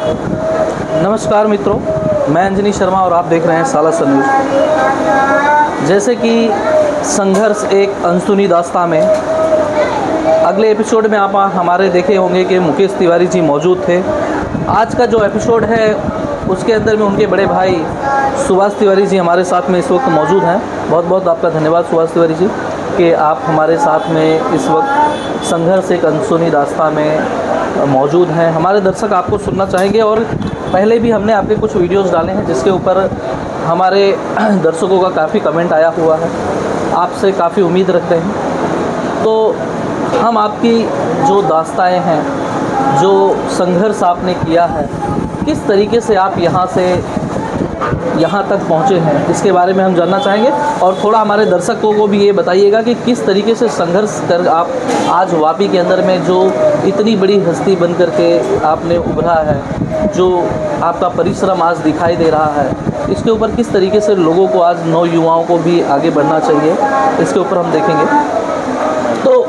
नमस्कार मित्रों, मैं अंजनी शर्मा और आप देख रहे हैं सालासर न्यूज़। जैसे कि संघर्ष एक अनसुनी दास्तां में अगले एपिसोड में आप हमारे देखे होंगे कि मुकेश तिवारी जी मौजूद थे। आज का जो एपिसोड है उसके अंदर में उनके बड़े भाई सुभाष तिवारी जी हमारे साथ में इस वक्त मौजूद हैं। बहुत बहुत आपका धन्यवाद सुभाष तिवारी जी कि आप हमारे साथ में इस वक्त संघर्ष एक अनसुनी दास्तां में मौजूद हैं। हमारे दर्शक आपको सुनना चाहेंगे और पहले भी हमने आपके कुछ वीडियोस डाले हैं जिसके ऊपर हमारे दर्शकों का काफ़ी कमेंट आया हुआ है, आपसे काफ़ी उम्मीद रखते हैं। तो हम आपकी जो दास्ताएं हैं, जो संघर्ष आपने किया है, किस तरीके से आप यहाँ तक पहुँचे हैं, इसके बारे में हम जानना चाहेंगे। और थोड़ा हमारे दर्शकों को भी ये बताइएगा कि किस तरीके से संघर्ष कर आप आज वापी के अंदर में जो इतनी बड़ी हस्ती बन कर के आपने उभरा है, जो आपका परिश्रम आज दिखाई दे रहा है, इसके ऊपर किस तरीके से लोगों को आज नौयुवाओं को भी आगे बढ़ना चाहिए, इसके ऊपर हम देखेंगे। तो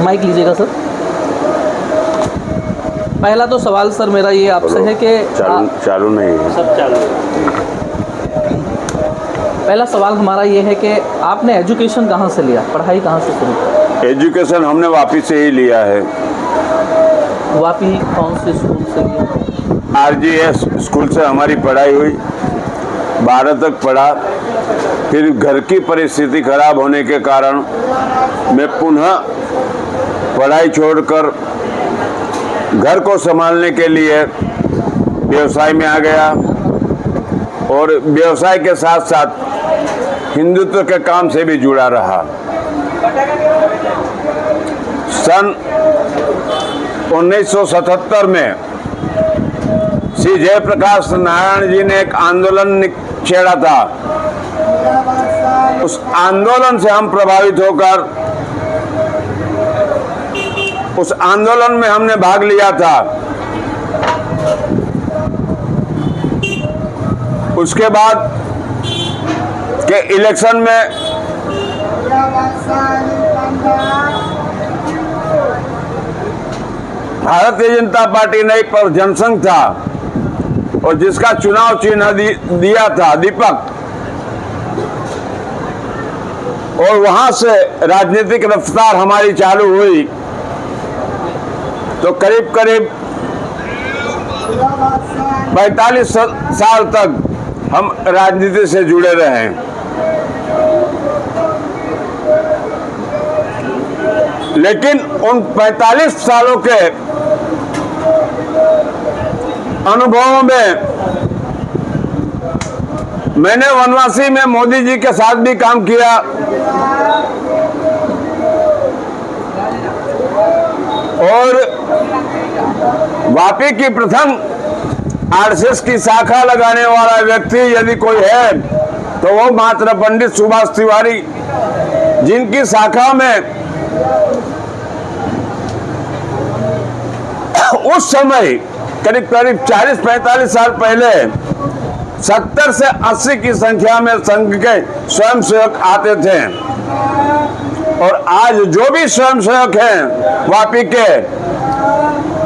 माइक लीजिएगा सर। पहला तो सवाल सर मेरा ये आपसे है कि चालू नहीं है, सब चालू है। पहला सवाल हमारा ये है कि आपने एजुकेशन कहाँ से लिया, पढ़ाई कहाँ से शुरू की? एजुकेशन हमने वापी से ही लिया है। वापी कौन से स्कूल से लिया? RGS स्कूल से हमारी पढ़ाई हुई, 12 तक पढ़ा। फिर घर की परिस्थिति खराब होने के कारण मैं पुनः पढ़ाई छोड़कर घर को संभालने के लिए व्यवसाय में आ गया और व्यवसाय के साथ साथ हिंदुत्व के काम से भी जुड़ा रहा। सन 1977 में श्री जयप्रकाश नारायण जी ने एक आंदोलन छेड़ा था। उस आंदोलन से हम प्रभावित होकर उस आंदोलन में हमने भाग लिया था। उसके बाद के इलेक्शन में भारतीय जनता पार्टी ने एक जनसंघ था और जिसका चुनाव चिन्ह दिया था दीपक, और वहां से राजनीतिक रफ्तार हमारी चालू हुई। तो करीब करीब 45 साल तक हम राजनीति से जुड़े रहे। लेकिन उन 45 सालों के अनुभवों में मैंने वनवासी में मोदी जी के साथ भी काम किया और वापी की प्रथम RSS की शाखा लगाने वाला व्यक्ति यदि कोई है तो वो मात्र पंडित सुभाष तिवारी, जिनकी शाखा में उस समय करीब करीब 40-45 साल पहले 70 से 80 की संख्या में संघ के स्वयंसेवक आते थे। और आज जो भी स्वयंसेवक हैं वापी के,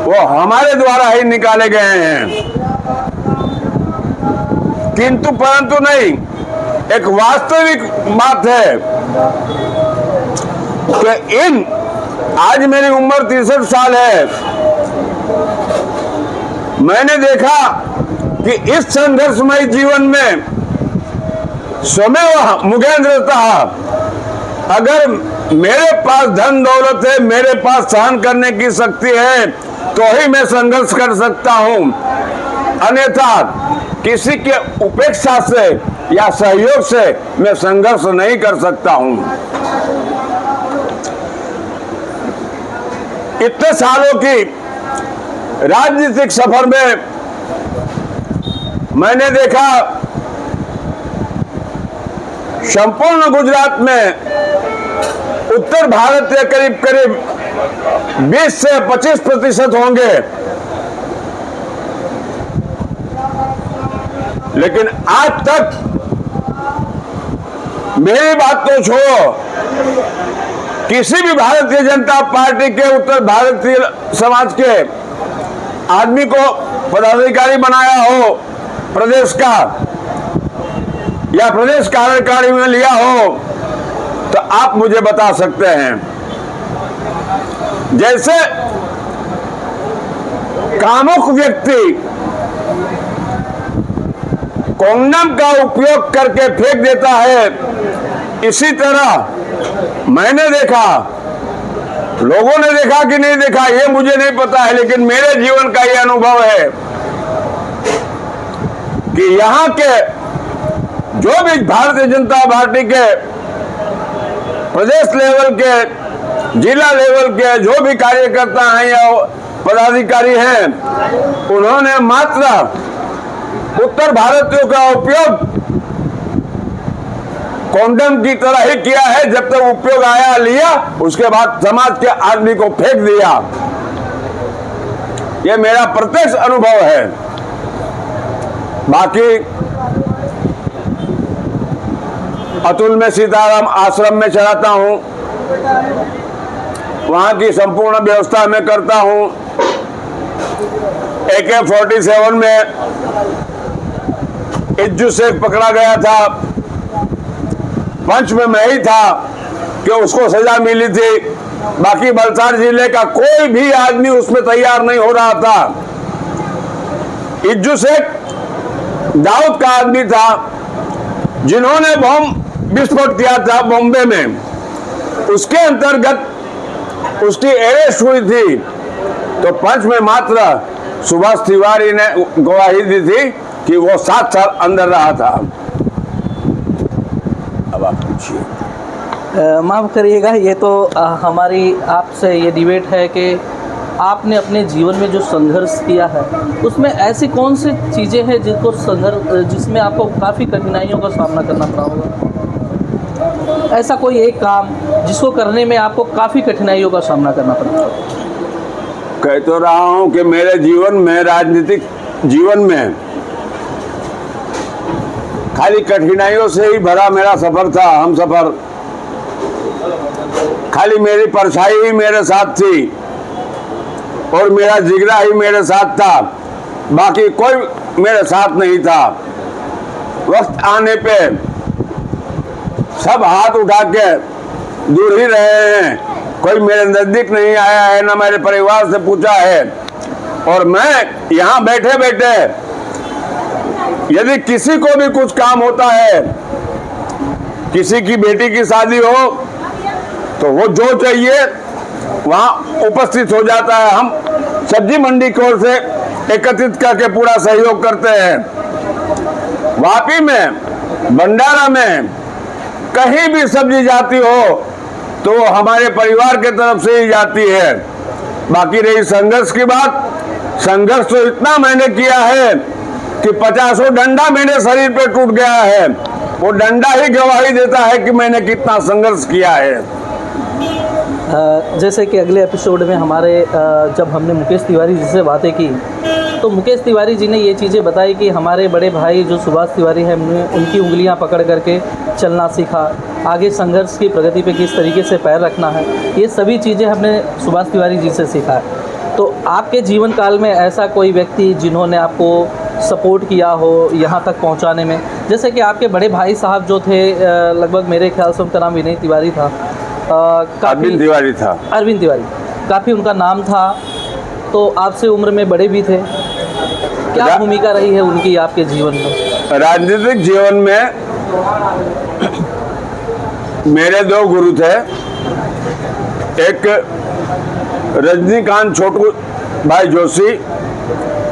वो हमारे द्वारा ही निकाले गए हैं। किंतु परंतु नहीं, एक वास्तविक बात है कि आज मेरी उम्र 63 साल है। मैंने देखा कि इस संघर्षमय जीवन में स्वमेव मुगेंद्रतः अगर मेरे पास धन दौलत है, मेरे पास सहन करने की शक्ति है, तो ही मैं संघर्ष कर सकता हूं। अन्यथा किसी के उपेक्षा से या सहयोग से मैं संघर्ष नहीं कर सकता हूं। इतने सालों की राजनीतिक सफर में मैंने देखा संपूर्ण गुजरात में उत्तर भारत के करीब करीब 20 से 25% होंगे, लेकिन आज तक मेरी बात तो छोड़ो, किसी भी भारतीय जनता पार्टी के उत्तर भारतीय समाज के आदमी को पदाधिकारी बनाया हो प्रदेश का या प्रदेश कार्यकारिणी में लिया हो तो आप मुझे बता सकते हैं। जैसे कामुक व्यक्ति कंडोम का उपयोग करके फेंक देता है, इसी तरह मैंने देखा, लोगों ने देखा कि नहीं देखा ये मुझे नहीं पता है, लेकिन मेरे जीवन का ये अनुभव है कि यहाँ के जो भी भारतीय जनता पार्टी के प्रदेश लेवल के, जिला लेवल के जो भी कार्यकर्ता हैं या पदाधिकारी हैं, उन्होंने मात्र उत्तर भारतीयों का उपयोग कंडोम की तरह ही किया है। जब तक उपयोग आया लिया, उसके बाद समाज के आदमी को फेंक दिया। ये मेरा प्रत्यक्ष अनुभव है। बाकी अतुल में सीताराम आश्रम में चलाता हूं, वहां की संपूर्ण व्यवस्था में करता हूं। AK-47 में इज्जू शेख पकड़ा गया था, पंच में मैं ही था कि उसको सजा मिली थी। बाकी वलसाड़ जिले का कोई भी आदमी उसमें तैयार नहीं हो रहा था। इज्जू शेख दाऊद का आदमी था जिन्होंने बम विस्फोट किया था बॉम्बे में, उसके अंतर्गत उसकी अरेस्ट हुई थी। तो पंच में मात्र सुभाष तिवारी ने गवाही दी थी कि वो 7 साल अंदर रहा था। अब आप पूछिए। माफ़ करिएगा, ये तो हमारी आपसे ये डिबेट है कि आपने अपने जीवन में जो संघर्ष किया है उसमें ऐसी कौन सी चीज़ें हैं जिसमें आपको काफ़ी कठिनाइयों का सामना करना पड़ा होगा? ऐसा कोई एक काम जिसको करने में आपको काफ़ी कठिनाइयों का सामना करना पड़ा? कह तो रहा हूं कि मेरे जीवन में, राजनीतिक जीवन में खाली कठिनाइयों से ही भरा मेरा सफर था। हम सफर खाली मेरी परछाई ही मेरे साथ थी और मेरा जिगरा ही मेरे साथ था, बाकी कोई मेरे साथ नहीं था। वक्त आने पे सब हाथ उठा के दूर ही रहे हैं, कोई मेरे नजदीक नहीं आया है, ना मेरे परिवार से पूछा है। और मैं यहाँ बैठे बैठे यदि किसी को भी कुछ काम होता है, किसी की बेटी की शादी हो, तो वो जो चाहिए वहाँ उपस्थित हो जाता है। हम सब्जी मंडी की ओर से एकत्रित करके पूरा सहयोग करते हैं। वापी में, भंडारा में कहीं भी सब्जी जाती हो तो हमारे परिवार के तरफ से ही जाती है। बाकी रही संघर्ष की बात, संघर्ष तो इतना मैंने किया है कि 50 डंडा मेरे शरीर पे टूट गया है। वो डंडा ही गवाही देता है कि मैंने कितना संघर्ष किया है। जैसे कि अगले एपिसोड में हमारे जब हमने मुकेश तिवारी जी से बातें की तो मुकेश तिवारी जी ने ये चीज़ें बताई कि हमारे बड़े भाई जो सुभाष तिवारी हैं उनकी उंगलियां पकड़ करके चलना सीखा, आगे संघर्ष की प्रगति पे किस तरीके से पैर रखना है, ये सभी चीज़ें हमने सुभाष तिवारी जी से सीखा है। तो आपके जीवन काल में ऐसा कोई व्यक्ति जिन्होंने आपको सपोर्ट किया हो यहाँ तक पहुँचाने में? जैसे कि आपके बड़े भाई साहब जो थे, लगभग मेरे ख्याल से उनका नाम विनय तिवारी था, अरविंद तिवारी था, अरविंद तिवारी, काफ़ी उनका नाम था, तो आपसे उम्र में बड़े भी थे। क्या भूमिका रही है उनकी आपके जीवन में? राजनीतिक जीवन में मेरे 2 गुरु थे, एक रजनीकांत छोटू भाई जोशी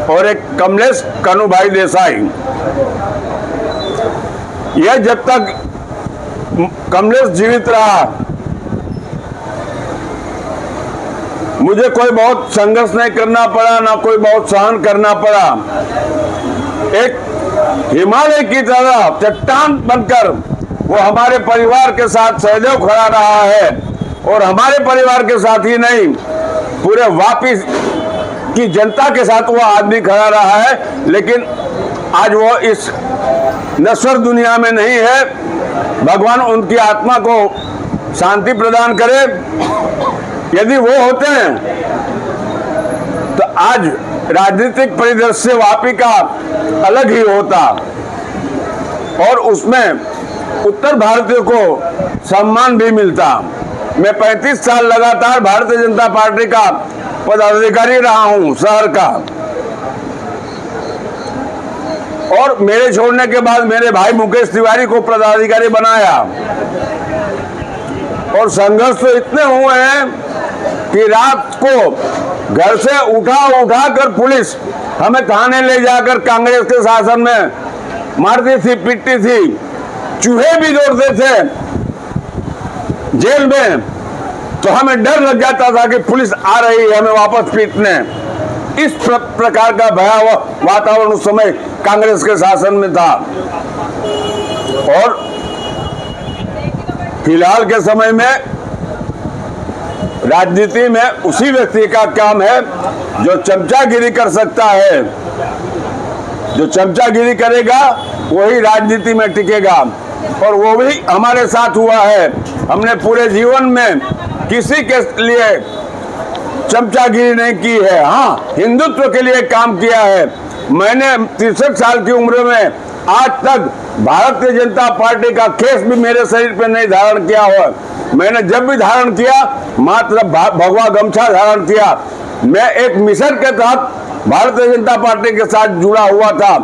और एक कमलेश कनु भाई देसाई। यह जब तक कमलेश जीवित रहा मुझे कोई बहुत संघर्ष नहीं करना पड़ा, ना कोई बहुत सहन करना पड़ा। एक हिमालय की तरह चट्टान बनकर वो हमारे परिवार के साथ सहयोग खड़ा रहा है, और हमारे परिवार के साथ ही नहीं, पूरे वापी की जनता के साथ वो आदमी खड़ा रहा है। लेकिन आज वो इस नश्वर दुनिया में नहीं है। भगवान उनकी आत्मा को शांति प्रदान करे। यदि वो होते हैं तो आज राजनीतिक परिदृश्य वापी का अलग ही होता और उसमें उत्तर भारतीयों को सम्मान भी मिलता। मैं 35 साल लगातार भारतीय जनता पार्टी का पदाधिकारी रहा हूं शहर का, और मेरे छोड़ने के बाद मेरे भाई मुकेश तिवारी को पदाधिकारी बनाया। और संघर्ष तो इतने हुए हैं कि रात को घर से उठा कर पुलिस हमें थाने ले जाकर कांग्रेस के शासन में मारती थी, पीटती थी, चूहे भी दौड़ते थे जेल में, तो हमें डर लग जाता था कि पुलिस आ रही है हमें वापस पीटने। इस प्रकार का भयावह वातावरण उस समय कांग्रेस के शासन में था। और फिलहाल के समय में राजनीति में उसी व्यक्ति का काम है जो चमचागिरी कर सकता है। जो चमचागिरी करेगा वही राजनीति में टिकेगा, और वो भी हमारे साथ हुआ है। हमने पूरे जीवन में किसी के लिए चमचागिरी नहीं की है। हाँ, हिंदुत्व के लिए काम किया है। मैंने 63 साल की उम्र में आज तक भारतीय जनता पार्टी का केस भी मेरे शरीर पे नहीं धारण किया हुआ। मैंने जब भी धारण किया मात्र भगवा गमछा धारण किया। मैं एक मिशन के तहत भारतीय जनता पार्टी के साथ जुड़ा हुआ था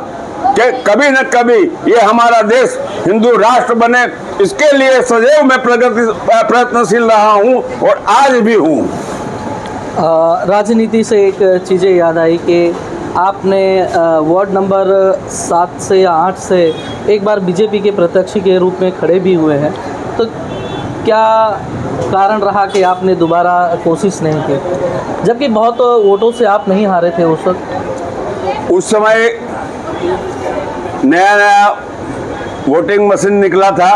कि कभी न कभी ये हमारा देश हिंदू राष्ट्र बने, इसके लिए सदैव मैं प्रयत्नशील रहा हूँ और आज भी हूँ। राजनीति से एक चीज़ें याद आई कि आपने वार्ड नंबर 7 से या 8 से एक बार बीजेपी के प्रत्याशी के रूप में खड़े भी हुए हैं, तो क्या कारण रहा कि आपने दोबारा कोशिश नहीं की, जबकि बहुत वोटों से आप नहीं हारे थे उस वक्त? उस समय नया वोटिंग मशीन निकला था।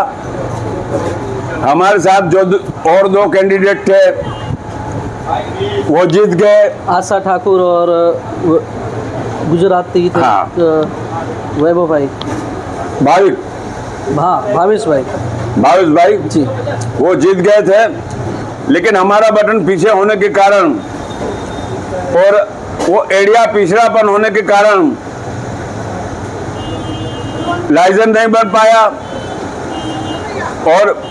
हमारे साथ जो और दो कैंडिडेट थे वो जीत गए, आशा ठाकुर और गुजराती थे। हाँ। वैभव भाई, भावेश भाई जी, वो जीत गए थे। लेकिन हमारा बटन पीछे होने के कारण और वो एरिया पिछड़ापन होने के कारण लाइसेंस नहीं बन पाया, और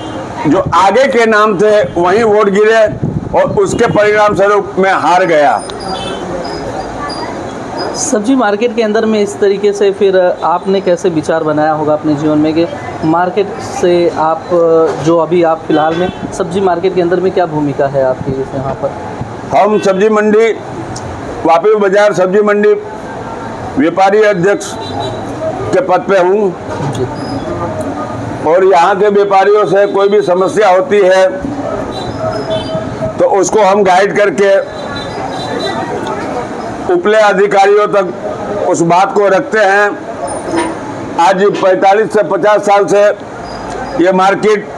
जो आगे के नाम थे वहीं वोट गिरे और उसके परिणाम स्वरूप मैं हार गया। सब्जी मार्केट के अंदर में इस तरीके से फिर आपने कैसे विचार बनाया होगा अपने जीवन में कि मार्केट से आप जो अभी आप फिलहाल में सब्जी मार्केट के अंदर में क्या भूमिका है आपकी जैसे यहाँ पर? हम सब्जी मंडी वापी बाजार सब्जी मंडी व्यापारी अध्यक्ष के पद पे हूँ, और यहाँ के व्यापारियों से कोई भी समस्या होती है तो उसको हम गाइड करके उपले अधिकारियों तक उस बात को रखते हैं। आज 45 से 50 साल से ये मार्केट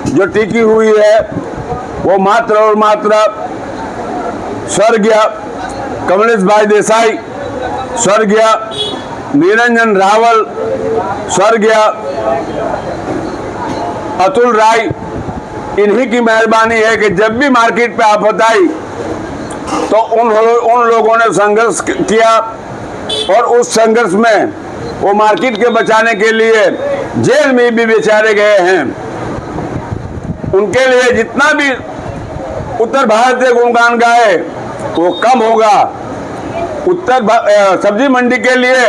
जो टिकी हुई है वो मात्र और मात्र स्वर्गीय कमलेश भाई देसाई, स्वर्गीय निरंजन रावल, स्वर्गीय अतुल राय, इन्हीं की मेहरबानी है कि जब भी मार्केट पे आफत आई तो उन लोगों ने संघर्ष किया, और उस संघर्ष में वो मार्केट के बचाने के लिए जेल में भी बेचारे गए हैं। उनके लिए जितना भी उत्तर भारतीय गुणगान गाए वो कम होगा। सब्जी मंडी के लिए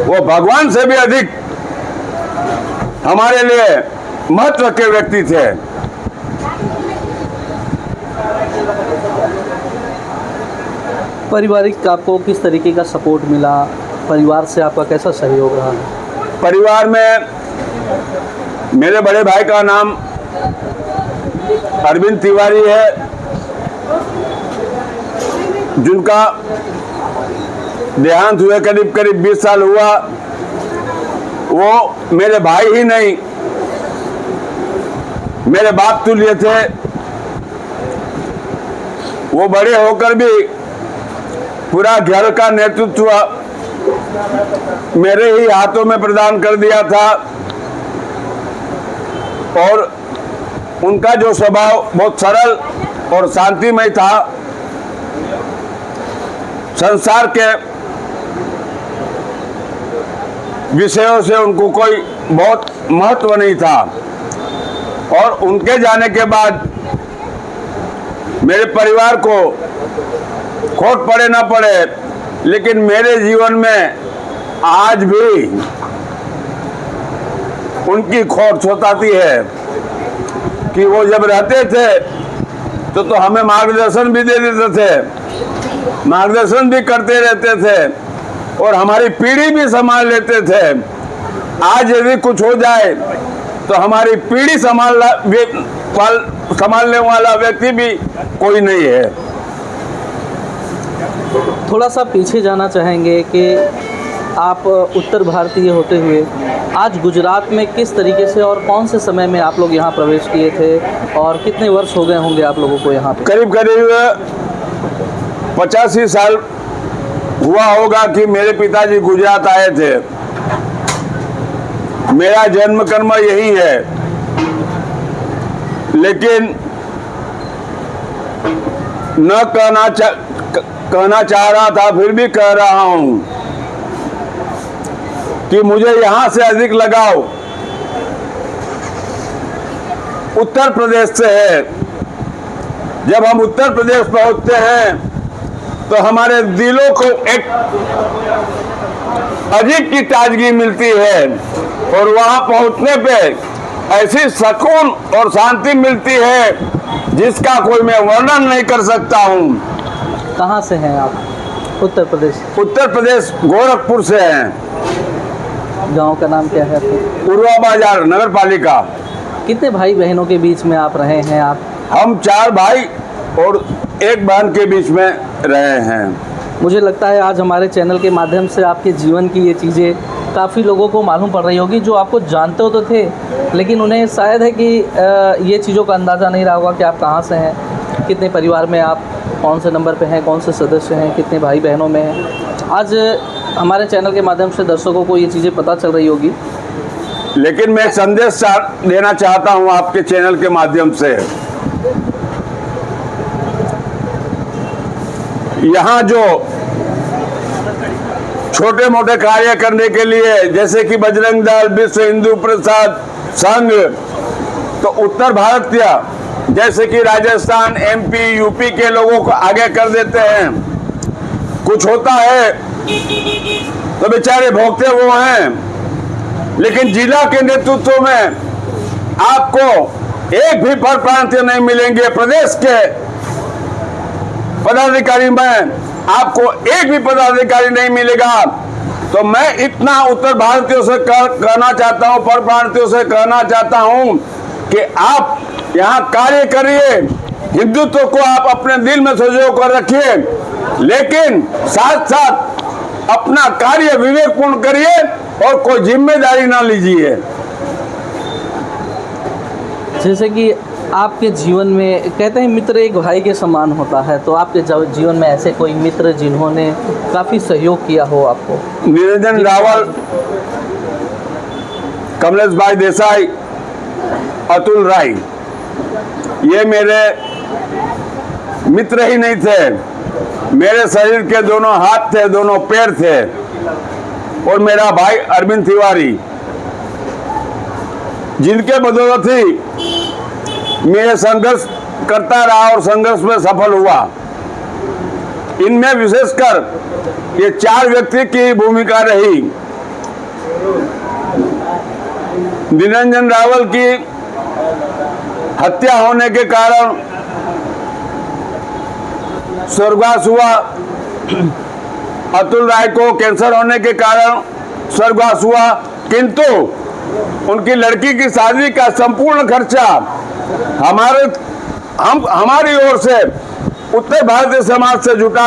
वो भगवान से भी अधिक हमारे लिए महत्व के व्यक्ति थे। पारिवारिक आपको किस तरीके का सपोर्ट मिला? परिवार से आपका कैसा सहयोग रहा? परिवार में मेरे बड़े भाई का नाम अरविंद तिवारी है, जिनका देहांत हुए करीब 20 साल हुआ। वो मेरे भाई ही नहीं, मेरे बाप तुल्य थे। वो बड़े होकर भी पूरा घर का नेतृत्व मेरे ही हाथों में प्रदान कर दिया था, और उनका जो स्वभाव बहुत सरल और शांतिमय था, संसार के विषयों से उनको कोई बहुत महत्व नहीं था। और उनके जाने के बाद मेरे परिवार को खोट पड़े ना पड़े, लेकिन मेरे जीवन में आज भी उनकी खोट सताती है कि वो जब रहते थे तो हमें मार्गदर्शन भी दे देते थे, मार्गदर्शन भी करते रहते थे और हमारी पीढ़ी भी संभाल लेते थे। आज यदि कुछ हो जाए तो हमारी पीढ़ी संभालने वाला व्यक्ति भी कोई नहीं है। थोड़ा सा पीछे जाना चाहेंगे कि आप उत्तर भारतीय होते हुए आज गुजरात में किस तरीके से और कौन से समय में आप लोग यहाँ प्रवेश किए थे और कितने वर्ष हो गए होंगे आप लोगों को यहाँ पे? करीब करीब 85 साल हुआ होगा कि मेरे पिताजी गुजरात आए थे। मेरा जन्म कर्म यही है, लेकिन न कहना चाह रहा था, फिर भी कह रहा हूं कि मुझे यहां से अधिक लगाव उत्तर प्रदेश से है। जब हम उत्तर प्रदेश पहुंचते हैं तो हमारे दिलों को एक अजीब की ताजगी मिलती है और वहां पहुंचने पे ऐसी सुकून और शांति मिलती है जिसका कोई मैं वर्णन नहीं कर सकता हूं। कहाँ से हैं आप? उत्तर प्रदेश। उत्तर प्रदेश गोरखपुर से हैं। गांव का नाम क्या है आपका? पूर्वा बाजार नगर पालिका। कितने भाई बहनों के बीच में आप रहे हैं आप? हम 4 भाई और 1 बहन के बीच में रहे हैं। मुझे लगता है आज हमारे चैनल के माध्यम से आपके जीवन की ये चीज़ें काफ़ी लोगों को मालूम पड़ रही होगी, जो आपको जानते हो तो थे लेकिन उन्हें शायद है कि ये चीज़ों का अंदाज़ा नहीं रहा होगा कि आप कहाँ से हैं, कितने परिवार में आप कौन से नंबर पे हैं, कौन से सदस्य हैं, कितने भाई बहनों में हैं। आज हमारे चैनल के माध्यम से दर्शकों को ये चीज़ें पता चल रही होगी। लेकिन मैं संदेश देना चाहता हूँ आपके चैनल के माध्यम से। यहाँ जो छोटे मोटे कार्य करने के लिए जैसे कि बजरंग दल, विश्व हिंदू परिषद, संघ, तो उत्तर भारतीय जैसे कि राजस्थान, MP, UP के लोगों को आगे कर देते हैं। कुछ होता है तो बेचारे भोगते वो हैं, लेकिन जिला के नेतृत्व में आपको एक भी परप्रांतीय नहीं मिलेंगे। प्रदेश के पदाधिकारी में आपको एक भी पदाधिकारी नहीं मिलेगा। तो मैं इतना उत्तर भारतीयों से कहना चाहता हूं, परप्रांतीयों से कहना चाहता हूं कि आप यहाँ कार्य करिए, हिंदुत्व को आप अपने दिल में सजो कर रखिए, लेकिन साथ साथ अपना कार्य विवेकपूर्ण करिए और कोई जिम्मेदारी ना लीजिए। जैसे कि आपके जीवन में कहते हैं मित्र एक भाई के समान होता है, तो आपके जीवन में ऐसे कोई मित्र जिन्होंने काफ़ी सहयोग किया हो आपको? निरंजन रावल, कमलेश भाई देसाई, अतुल राय, ये मेरे मित्र ही नहीं थे, मेरे शरीर के दोनों हाथ थे, दोनों पैर थे। और मेरा भाई अरविंद तिवारी, जिनके बदौलत ही मैं संघर्ष करता रहा और संघर्ष में सफल हुआ। इनमें विशेषकर ये 4 व्यक्ति की भूमिका रही। निरंजन रावल की हत्या होने के कारण स्वर्गवास हुआ, अतुल राय को कैंसर होने के कारण स्वर्गवास हुआ, किंतु उनकी लड़की की शादी का संपूर्ण खर्चा हमारी ओर से उत्तर भारतीय समाज से जुटा